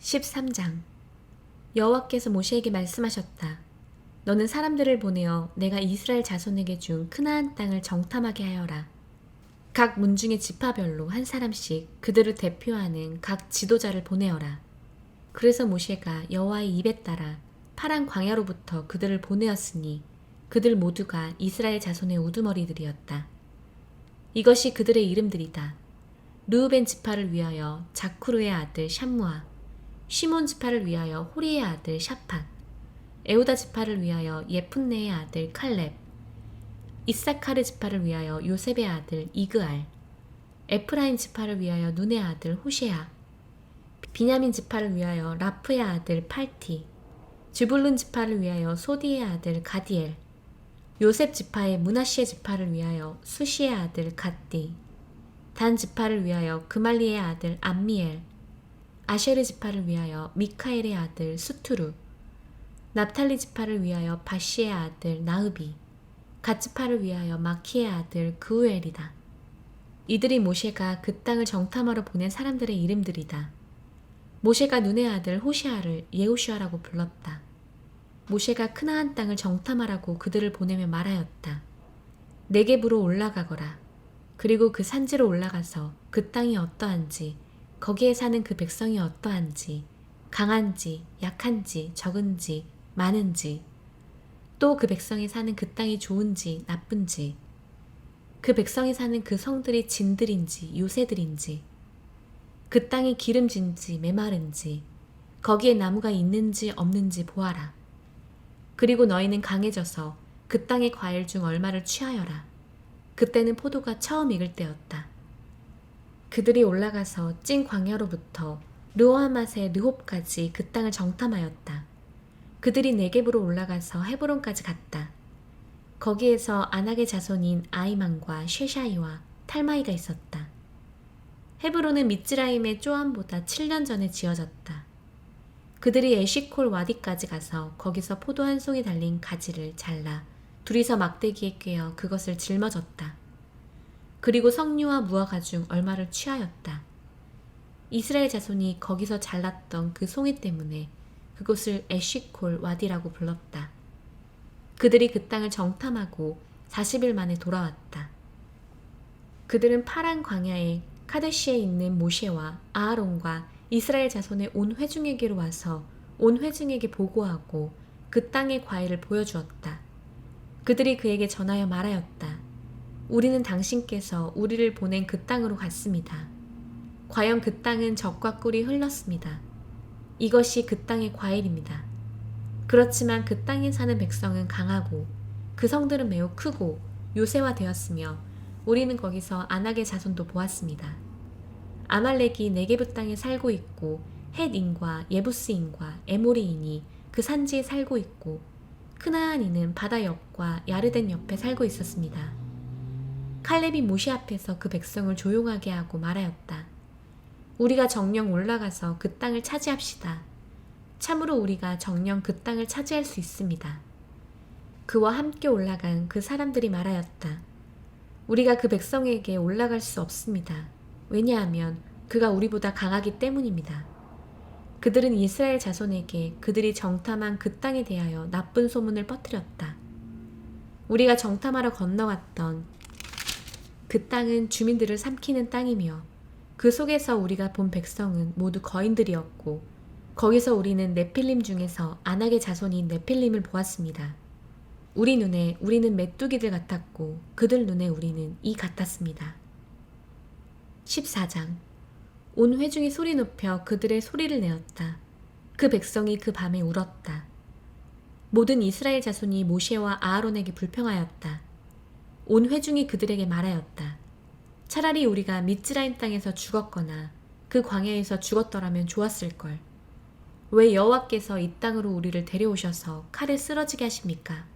13장. 여호와께서 모세에게 말씀하셨다. 너는 사람들을 보내어 내가 이스라엘 자손에게 준 크나안 땅을 정탐하게 하여라. 각 문중의 지파별로 한 사람씩 그들을 대표하는 각 지도자를 보내어라. 그래서 모세가 여호와의 입에 따라 파란 광야로부터 그들을 보내었으니 그들 모두가 이스라엘 자손의 우두머리들이었다. 이것이 그들의 이름들이다. 르우벤 지파를 위하여 자쿠르의 아들 샴무아, 시몬 지파를 위하여 호리의 아들 샤팟, 에후다 지파를 위하여 예푼네의 아들 칼렙, 이사카르 지파를 위하여 요셉의 아들 이그알, 에프라임 지파를 위하여 눈의 아들 호셰아, 비냐민 지파를 위하여 라프의 아들 팔티, 즈불룬 지파를 위하여 소디의 아들 가디엘, 요셉 지파의 므낫시의 지파를 위하여 수시의 아들 갓디, 단 지파를 위하여 그말리의 아들 암미엘, 아셰르 지파를 위하여 미카엘의 아들 수투루, 납탈리 지파를 위하여 바시의 아들 나흐비, 갓 지파를 위하여 마키의 아들 그우엘이다. 이들이 모세가 그 땅을 정탐하러 보낸 사람들의 이름들이다. 모세가 눈의 아들 호시아를 예호슈아라고 불렀다. 모세가 크나안 땅을 정탐하라고 그들을 보내며 말하였다. 네겝으로 올라가거라. 그리고 그 산지로 올라가서 그 땅이 어떠한지, 거기에 사는 그 백성이 어떠한지, 강한지, 약한지, 적은지, 많은지, 또 그 백성이 사는 그 땅이 좋은지, 나쁜지, 그 백성이 사는 그 성들이 진들인지, 요새들인지, 그 땅이 기름진지, 메마른지, 거기에 나무가 있는지 없는지 보아라. 그리고 너희는 강해져서 그 땅의 과일 중 얼마를 취하여라. 그때는 포도가 처음 익을 때였다. 그들이 올라가서 찐 광야로부터 르호하맛의 르홉까지 그 땅을 정탐하였다. 그들이 네겝으로 올라가서 헤브론까지 갔다. 거기에서 아낙의 자손인 아이만과 쉐샤이와 탈마이가 있었다. 헤브론은 미츠라임의 쪼암보다 7년 전에 지어졌다. 그들이 에시콜 와디까지 가서 거기서 포도 한 송이 달린 가지를 잘라 둘이서 막대기에 꿰어 그것을 짊어졌다. 그리고 석류와 무화과 중 얼마를 취하였다. 이스라엘 자손이 거기서 잘랐던 그 송이 때문에 그곳을 에시콜 와디라고 불렀다. 그들이 그 땅을 정탐하고 40일 만에 돌아왔다. 그들은 파란 광야에 카데시에 있는 모세와 아하론과 이스라엘 자손의 온 회중에게로 와서 온 회중에게 보고하고 그 땅의 과일을 보여주었다. 그들이 그에게 전하여 말하였다. 우리는 당신께서 우리를 보낸 그 땅으로 갔습니다. 과연 그 땅은 젖과 꿀이 흘렀습니다. 이것이 그 땅의 과일입니다. 그렇지만 그 땅에 사는 백성은 강하고 그 성들은 매우 크고 요새화되었으며 우리는 거기서 아낙의 자손도 보았습니다. 아말렉이 네게브 땅에 살고 있고 헷인과 예부스인과 에모리인이 그 산지에 살고 있고 크나안인은 바다 옆과 야르덴 옆에 살고 있었습니다. 칼렙이 모세 앞에서 그 백성을 조용하게 하고 말하였다. 우리가 정령 올라가서 그 땅을 차지합시다. 참으로 우리가 정령 그 땅을 차지할 수 있습니다. 그와 함께 올라간 그 사람들이 말하였다. 우리가 그 백성에게 올라갈 수 없습니다. 왜냐하면 그가 우리보다 강하기 때문입니다. 그들은 이스라엘 자손에게 그들이 정탐한 그 땅에 대하여 나쁜 소문을 퍼뜨렸다. 우리가 정탐하러 건너왔던 그 땅은 주민들을 삼키는 땅이며 그 속에서 우리가 본 백성은 모두 거인들이었고 거기서 우리는 네필림 중에서 아낙의 자손인 네필림을 보았습니다. 우리 눈에 우리는 메뚜기들 같았고 그들 눈에 우리는 이 같았습니다. 14장. 온 회중이 소리 높여 그들의 소리를 내었다. 그 백성이 그 밤에 울었다. 모든 이스라엘 자손이 모세와 아하론에게 불평하였다. 온 회중이 그들에게 말하였다. 차라리 우리가 미츠라임 땅에서 죽었거나 그 광야에서 죽었더라면 좋았을걸. 왜 여호와께서 이 땅으로 우리를 데려오셔서 칼에 쓰러지게 하십니까?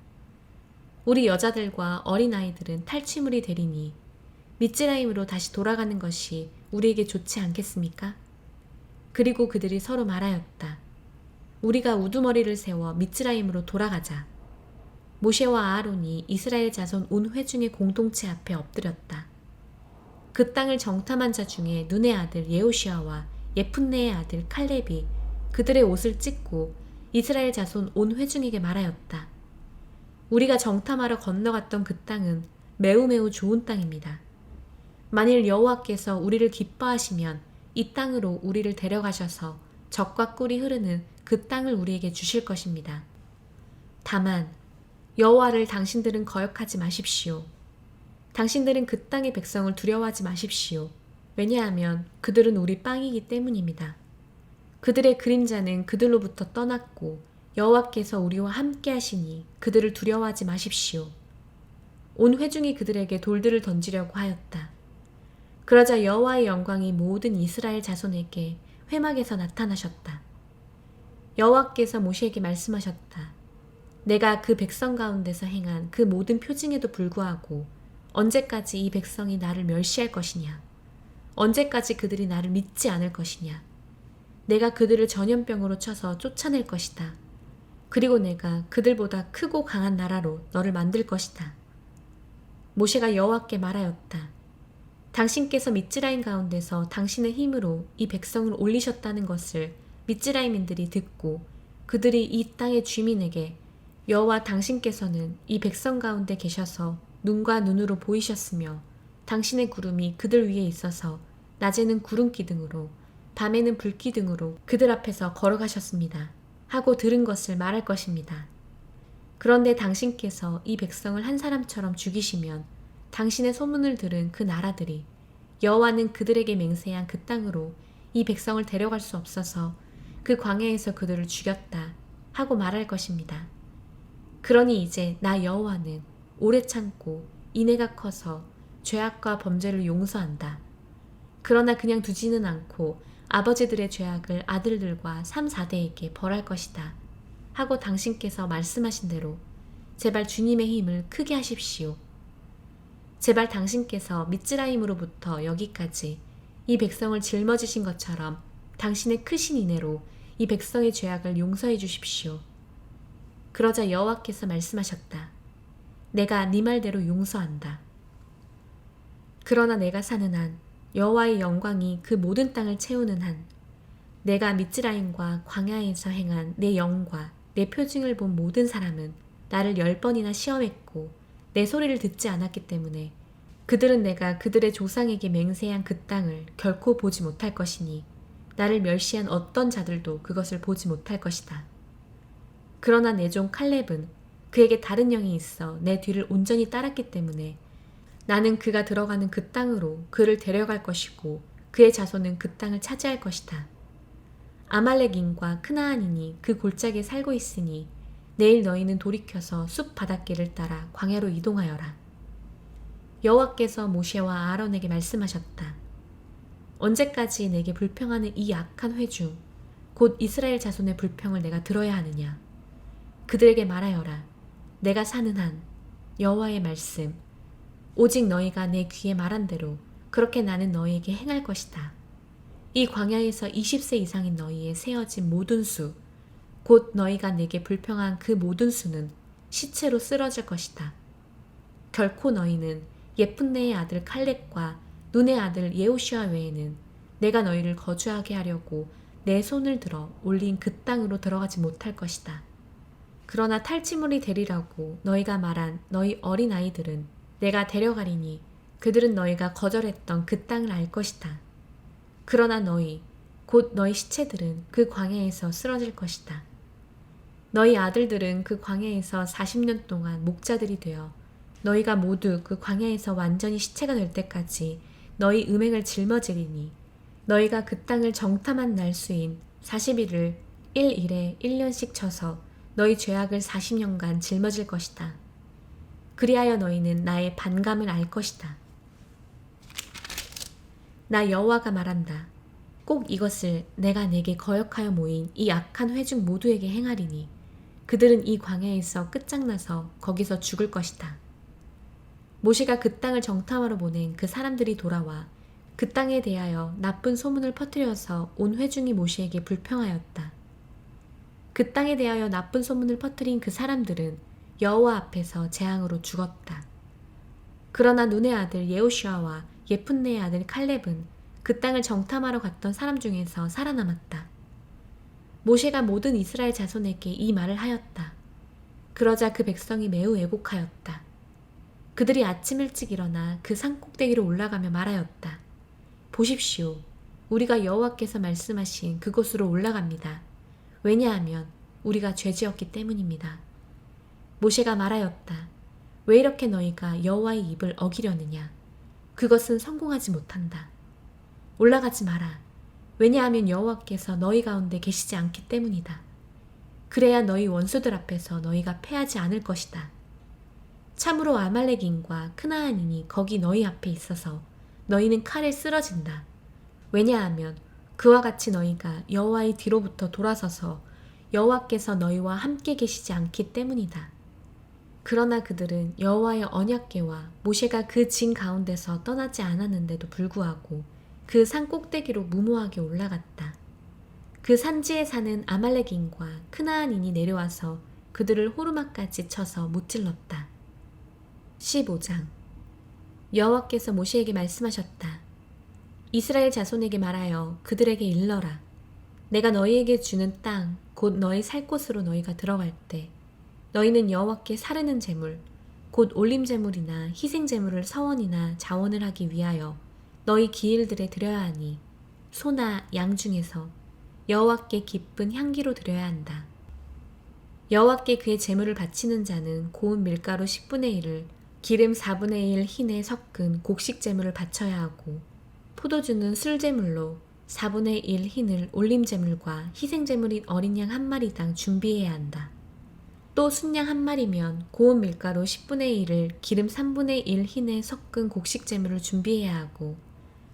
우리 여자들과 어린아이들은 탈취물이 되리니 미츠라임으로 다시 돌아가는 것이 우리에게 좋지 않겠습니까? 그리고 그들이 서로 말하였다. 우리가 우두머리를 세워 미츠라임으로 돌아가자. 모세와 아하론이 이스라엘 자손 온 회중의 공동체 앞에 엎드렸다. 그 땅을 정탐한 자 중에 눈의 아들 예호시아와 예푼네의 아들 칼렙이 그들의 옷을 찢고 이스라엘 자손 온 회중에게 말하였다. 우리가 정탐하러 건너갔던 그 땅은 매우 매우 좋은 땅입니다. 만일 여호와께서 우리를 기뻐하시면 이 땅으로 우리를 데려가셔서 젖과 꿀이 흐르는 그 땅을 우리에게 주실 것입니다. 다만 여호와를 당신들은 거역하지 마십시오. 당신들은 그 땅의 백성을 두려워하지 마십시오. 왜냐하면 그들은 우리 빵이기 때문입니다. 그들의 그림자는 그들로부터 떠났고 여호와께서 우리와 함께 하시니 그들을 두려워하지 마십시오. 온 회중이 그들에게 돌들을 던지려고 하였다. 그러자 여호와의 영광이 모든 이스라엘 자손에게 회막에서 나타나셨다. 여호와께서 모세에게 말씀하셨다. 내가 그 백성 가운데서 행한 그 모든 표징에도 불구하고 언제까지 이 백성이 나를 멸시할 것이냐? 언제까지 그들이 나를 믿지 않을 것이냐? 내가 그들을 전염병으로 쳐서 쫓아낼 것이다. 그리고 내가 그들보다 크고 강한 나라로 너를 만들 것이다. 모세가 여호와께 말하였다. 당신께서 미즈라임 가운데서 당신의 힘으로 이 백성을 올리셨다는 것을 미즈라임인들이 듣고 그들이 이 땅의 주민에게 여호와 당신께서는 이 백성 가운데 계셔서 눈과 눈으로 보이셨으며 당신의 구름이 그들 위에 있어서 낮에는 구름 기둥으로 밤에는 불 기둥으로 그들 앞에서 걸어가셨습니다. 하고 들은 것을 말할 것입니다. 그런데 당신께서 이 백성을 한 사람처럼 죽이시면 당신의 소문을 들은 그 나라들이 여호와는 그들에게 맹세한 그 땅으로 이 백성을 데려갈 수 없어서 그 광야에서 그들을 죽였다 하고 말할 것입니다. 그러니 이제 나 여호와는 오래 참고 인애가 커서 죄악과 범죄를 용서한다. 그러나 그냥 두지는 않고 아버지들의 죄악을 아들들과 3, 4대에게 벌할 것이다. 하고 당신께서 말씀하신 대로 제발 주님의 힘을 크게 하십시오. 제발 당신께서 미즈라임으로부터 여기까지 이 백성을 짊어지신 것처럼 당신의 크신 인애로 이 백성의 죄악을 용서해 주십시오. 그러자 여호와께서 말씀하셨다. 내가 네 말대로 용서한다. 그러나 내가 사는 한 여호와의 영광이 그 모든 땅을 채우는 한 내가 미즈라임과 광야에서 행한 내 영과 내 표징을 본 모든 사람은 나를 10번이나 시험했고 내 소리를 듣지 않았기 때문에 그들은 내가 그들의 조상에게 맹세한 그 땅을 결코 보지 못할 것이니 나를 멸시한 어떤 자들도 그것을 보지 못할 것이다. 그러나 내 종 칼렙은 그에게 다른 영이 있어 내 뒤를 온전히 따랐기 때문에 나는 그가 들어가는 그 땅으로 그를 데려갈 것이고 그의 자손은 그 땅을 차지할 것이다. 아말렉인과 크나안인이 그 골짜기에 살고 있으니 내일 너희는 돌이켜서 숲 바닷길을 따라 광야로 이동하여라. 여호와께서 모세와 아론에게 말씀하셨다. 언제까지 내게 불평하는 이 악한 회중 곧 이스라엘 자손의 불평을 내가 들어야 하느냐? 그들에게 말하여라. 내가 사는 한 여호와의 말씀 오직 너희가 내 귀에 말한 대로 그렇게 나는 너희에게 행할 것이다. 이 광야에서 20세 이상인 너희의 세어진 모든 수 곧 너희가 내게 불평한 그 모든 수는 시체로 쓰러질 것이다. 결코 너희는 예푼네의 아들 칼렙과 눈의 아들 예호슈아 외에는 내가 너희를 거주하게 하려고 내 손을 들어 올린 그 땅으로 들어가지 못할 것이다. 그러나 탈취물이 되리라고 너희가 말한 너희 어린 아이들은 내가 데려가리니 그들은 너희가 거절했던 그 땅을 알 것이다. 그러나 너희 곧 너희 시체들은 그 광야에서 쓰러질 것이다. 너희 아들들은 그 광야에서 40년 동안 목자들이 되어 너희가 모두 그 광야에서 완전히 시체가 될 때까지 너희 음행을 짊어지리니 너희가 그 땅을 정탐한 날수인 40일을 1일에 1년씩 쳐서 너희 죄악을 40년간 짊어질 것이다. 그리하여 너희는 나의 반감을 알 것이다. 나 여호와가 말한다. 꼭 이것을 내가 내게 거역하여 모인 이 악한 회중 모두에게 행하리니 그들은 이 광야에서 끝장나서 거기서 죽을 것이다. 모세가 그 땅을 정탐하러 보낸 그 사람들이 돌아와 그 땅에 대하여 나쁜 소문을 퍼뜨려서 온 회중이 모세에게 불평하였다. 그 땅에 대하여 나쁜 소문을 퍼뜨린 그 사람들은 여호와 앞에서 재앙으로 죽었다. 그러나 눈의 아들 예호슈아와 예푼네의 아들 칼렙은 그 땅을 정탐하러 갔던 사람 중에서 살아남았다. 모세가 모든 이스라엘 자손에게 이 말을 하였다. 그러자 그 백성이 매우 애곡하였다. 그들이 아침 일찍 일어나 그 산꼭대기로 올라가며 말하였다. 보십시오. 우리가 여호와께서 말씀하신 그곳으로 올라갑니다. 왜냐하면 우리가 죄지었기 때문입니다. 모세가 말하였다. 왜 이렇게 너희가 여호와의 입을 어기려느냐? 그것은 성공하지 못한다. 올라가지 마라. 왜냐하면 여호와께서 너희 가운데 계시지 않기 때문이다. 그래야 너희 원수들 앞에서 너희가 패하지 않을 것이다. 참으로 아말렉인과 크나안인이 거기 너희 앞에 있어서 너희는 칼에 쓰러진다. 왜냐하면 그와 같이 너희가 여호와의 뒤로부터 돌아서서 여호와께서 너희와 함께 계시지 않기 때문이다. 그러나 그들은 여호와의 언약궤와 모세가 그 진 가운데서 떠나지 않았는데도 불구하고 그 산 꼭대기로 무모하게 올라갔다. 그 산지에 사는 아말렉인과 크나안인이 내려와서 그들을 호르마까지 쳐서 무찔렀다. 15장. 여호와께서 모세에게 말씀하셨다. 이스라엘 자손에게 말하여 그들에게 일러라. 내가 너희에게 주는 땅, 곧 너희 살 곳으로 너희가 들어갈 때 너희는 여호와께 사르는 제물, 곧 올림 제물이나 희생 제물을 서원이나 자원을 하기 위하여 너희 기일들에 드려야 하니 소나 양 중에서 여호와께 기쁜 향기로 드려야 한다. 여호와께 그의 제물을 바치는 자는 고운 밀가루 10분의 1을 기름 4분의 1 흰에 섞은 곡식 제물을 바쳐야 하고 포도주는 술 제물로 4분의 1 흰을 올림 제물과 희생 제물인 어린 양 한 마리당 준비해야 한다. 또 순양 한 마리면 고운 밀가루 10분의 1을 기름 3분의 1 흰에 섞은 곡식 제물을 준비해야 하고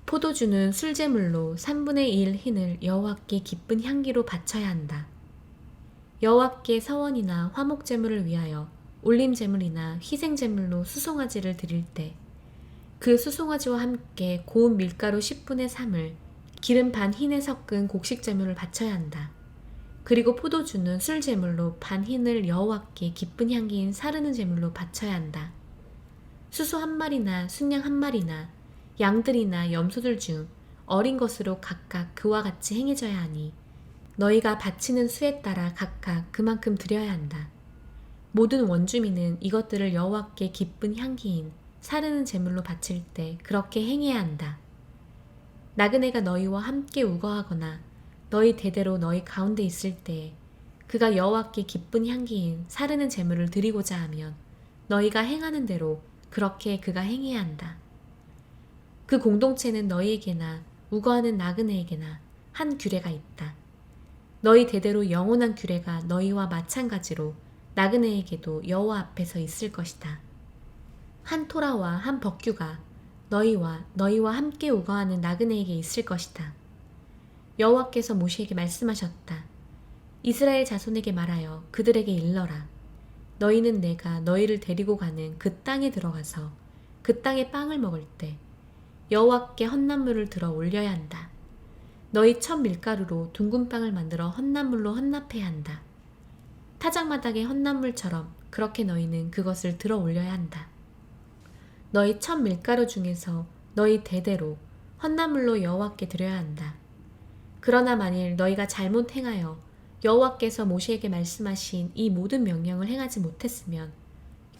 포도주는 술 제물로 3분의 1 흰을 여호와께 기쁜 향기로 바쳐야 한다. 여호와께 서원이나 화목 제물을 위하여 올림 제물이나 희생 제물로 수송아지를 드릴 때 그 수송아지와 함께 고운 밀가루 10분의 3을 기름 반 흰에 섞은 곡식 제물을 바쳐야 한다. 그리고 포도주는 술 제물로 반 흰을 여호와께 기쁜 향기인 사르는 제물로 바쳐야 한다. 수소 한 마리나 순양 한 마리나 양들이나 염소들 중 어린 것으로 각각 그와 같이 행해져야 하니 너희가 바치는 수에 따라 각각 그만큼 드려야 한다. 모든 원주민은 이것들을 여호와께 기쁜 향기인 사르는 제물로 바칠 때 그렇게 행해야 한다. 나그네가 너희와 함께 우거하거나 너희 대대로 너희 가운데 있을 때에 그가 여호와께 기쁜 향기인 사르는 제물을 드리고자 하면 너희가 행하는 대로 그렇게 그가 행해야 한다. 그 공동체는 너희에게나 우거하는 나그네에게나 한 규례가 있다. 너희 대대로 영원한 규례가 너희와 마찬가지로 나그네에게도 여호와 앞에서 있을 것이다. 한 토라와 한 법규가 너희와 함께 우거하는 나그네에게 있을 것이다. 여호와께서 모세에게 말씀하셨다. 이스라엘 자손에게 말하여 그들에게 일러라. 너희는 내가 너희를 데리고 가는 그 땅에 들어가서 그 땅의 빵을 먹을 때 여호와께 헌납물을 들어 올려야 한다. 너희 첫 밀가루로 둥근 빵을 만들어 헌납물로 헌납해야 한다. 타작마당의 헌납물처럼 그렇게 너희는 그것을 들어 올려야 한다. 너희 첫 밀가루 중에서 너희 대대로 헌납물로 여호와께 드려야 한다. 그러나 만일 너희가 잘못 행하여 여호와께서 모세에게 말씀하신 이 모든 명령을 행하지 못했으면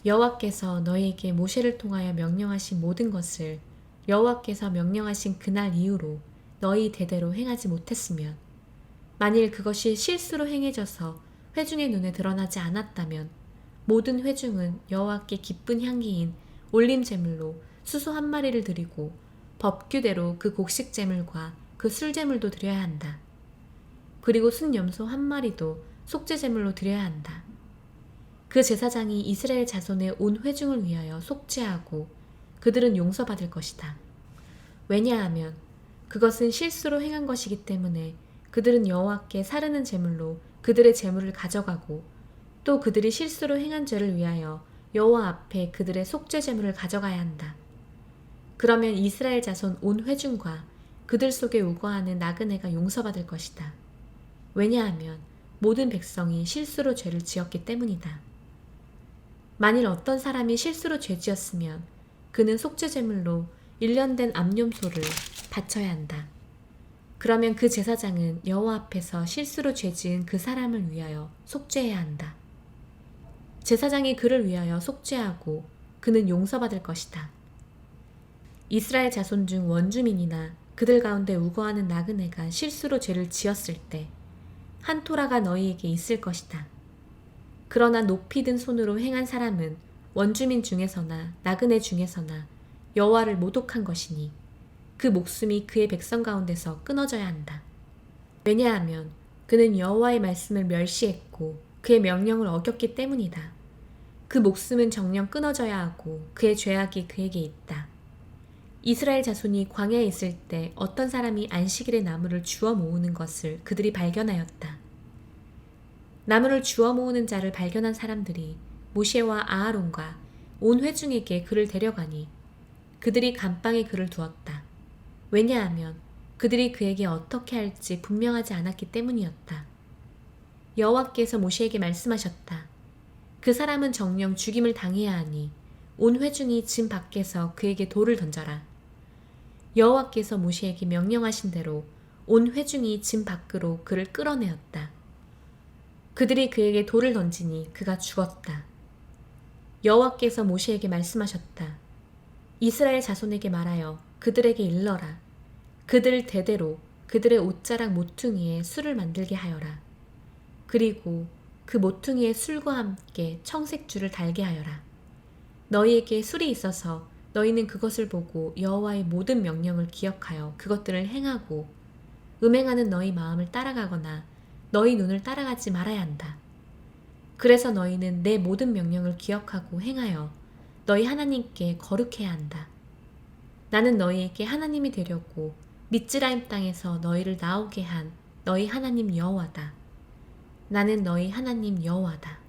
여호와께서 너희에게 모세를 통하여 명령하신 모든 것을 여호와께서 명령하신 그날 이후로 너희 대대로 행하지 못했으면 만일 그것이 실수로 행해져서 회중의 눈에 드러나지 않았다면 모든 회중은 여호와께 기쁜 향기인 올림 제물로 수소 한 마리를 드리고 법규대로 그 곡식 제물과 그 술 제물도 드려야 한다. 그리고 순염소 한 마리도 속죄 제물로 드려야 한다. 그 제사장이 이스라엘 자손의 온 회중을 위하여 속죄하고 그들은 용서받을 것이다. 왜냐하면 그것은 실수로 행한 것이기 때문에 그들은 여호와께 사르는 제물로 그들의 제물을 가져가고 또 그들이 실수로 행한 죄를 위하여 여호와 앞에 그들의 속죄 제물을 가져가야 한다. 그러면 이스라엘 자손 온 회중과 그들 속에 우거하는 나그네가 용서받을 것이다. 왜냐하면 모든 백성이 실수로 죄를 지었기 때문이다. 만일 어떤 사람이 실수로 죄 지었으면 그는 속죄 제물로 1년 된 암염소를 바쳐야 한다. 그러면 그 제사장은 여호와 앞에서 실수로 죄 지은 그 사람을 위하여 속죄해야 한다. 제사장이 그를 위하여 속죄하고 그는 용서받을 것이다. 이스라엘 자손 중 원주민이나 그들 가운데 우거하는 나그네가 실수로 죄를 지었을 때 한 토라가 너희에게 있을 것이다. 그러나 높이 든 손으로 행한 사람은 원주민 중에서나 나그네 중에서나 여호와를 모독한 것이니 그 목숨이 그의 백성 가운데서 끊어져야 한다. 왜냐하면 그는 여호와의 말씀을 멸시했고 그의 명령을 어겼기 때문이다. 그 목숨은 정녕 끊어져야 하고 그의 죄악이 그에게 있다. 이스라엘 자손이 광야에 있을 때 어떤 사람이 안식일에 나무를 주워 모으는 것을 그들이 발견하였다. 나무를 주워 모으는 자를 발견한 사람들이 모세와 아하론과 온 회중에게 그를 데려가니 그들이 감방에 그를 두었다. 왜냐하면 그들이 그에게 어떻게 할지 분명하지 않았기 때문이었다. 여호와께서 모세에게 말씀하셨다. 그 사람은 정녕 죽임을 당해야 하니 온 회중이 진 밖에서 그에게 돌을 던져라. 여호와께서 모세에게 명령하신 대로 온 회중이 진 밖으로 그를 끌어내었다. 그들이 그에게 돌을 던지니 그가 죽었다. 여호와께서 모세에게 말씀하셨다. 이스라엘 자손에게 말하여 그들에게 일러라. 그들 대대로 그들의 옷자락 모퉁이에 술을 만들게 하여라. 그리고 그 모퉁이의 술과 함께 청색줄을 달게 하여라. 너희에게 술이 있어서 너희는 그것을 보고 여호와의 모든 명령을 기억하여 그것들을 행하고 음행하는 너희 마음을 따라가거나 너희 눈을 따라가지 말아야 한다. 그래서 너희는 내 모든 명령을 기억하고 행하여 너희 하나님께 거룩해야 한다. 나는 너희에게 하나님이 되려고 미즈라임 땅에서 너희를 나오게 한 너희 하나님 여호와다. 나는 너희 하나님 여호와다.